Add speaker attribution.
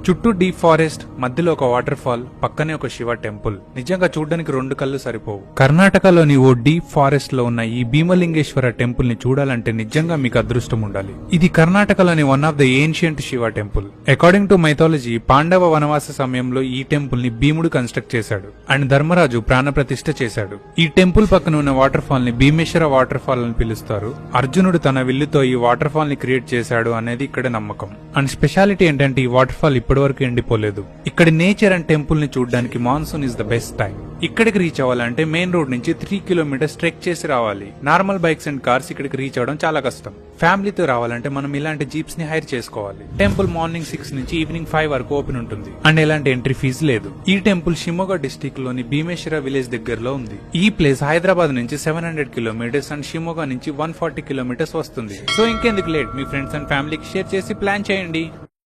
Speaker 1: చుట్టూ deep forest, మధ్యలో ఒక వాటర్ ఫాల్, పక్కనే ఒక శివ టెంపుల్. నిజంగా చూడడానికి 2 కళ్ళు సరిపోవు. కర్ణాటకలోని ఓ డీప్ ఫారెస్ట్ లో ఉన్న ఈ భీమలింగేశ్వర టెంపుల్ ని చూడాలంటే నిజంగా మీకు అదృష్టం ఉండాలి. ఇది కర్ణాటకలోని one of the ancient Shiva temple. According to mythology, Pandava వనవాస సమయంలో ఈ టెంపుల్ ని భీముడు కన్స్ట్రక్ట్ చేశాడు అండ్ ధర్మరాజు ప్రాణప్రతిష్ఠ చేశాడు. ఈ టెంపుల్ పక్కన ఉన్న వాటర్ ఫాల్ ని భీమేశ్వర వాటర్ ఫాల్ అని పిలుస్తారు. అర్జునుడు తన విల్లుతో ఈ వాటర్ ఫాల్ ని క్రియేట్ చేశాడు అనేది ఇక్కడ నమ్మకం. అండ్ స్పెషాలిటీ ఏంటంటే ఈ వాటర్ ఫాల్ ఇప్పటి వరకు ఎండిపోలేదు. ఇక్కడ నేచర్ అండ్ టెంపుల్ ని చూడడానికి monsoon is the best time. ఇక్కడికి రీచ్ అవ్వాలంటే మెయిన్ రోడ్ నుంచి 3 కిలోమీటర్స్ ట్రెక్ చేసి రావాలి. నార్మల్ బైక్స్ అండ్ కార్స్ ఇక్కడికి రీచ్ అవడం చాలా కష్టం. ఫ్యామిలీతో రావాలంటే మనం ఇలాంటి జీప్స్ ని హైర్ చేసుకోవాలి. టెంపుల్ మార్నింగ్ 6 నుంచి ఈవినింగ్ 5 వరకు ఓపెన్ ఉంటుంది అండ్ ఎలాంటి ఎంట్రీ ఫీజు లేదు. ఈ టెంపుల్ షిమోగా డిస్ట్రిక్ట్ లోని భీమేశ్వర విలేజ్ దగ్గరలో ఉంది. ఈ ప్లేస్ హైదరాబాద్ నుంచి 700 కిలోమీటర్స్ అండ్ షిమోగా నుంచి 140 కిలోమీటర్స్ వస్తుంది. సో ఇంకెందుకు లేట్, మీ ఫ్రెండ్స్ అండ్ ఫ్యామిలీకి షేర్ చేసి ప్లాన్ చేయండి.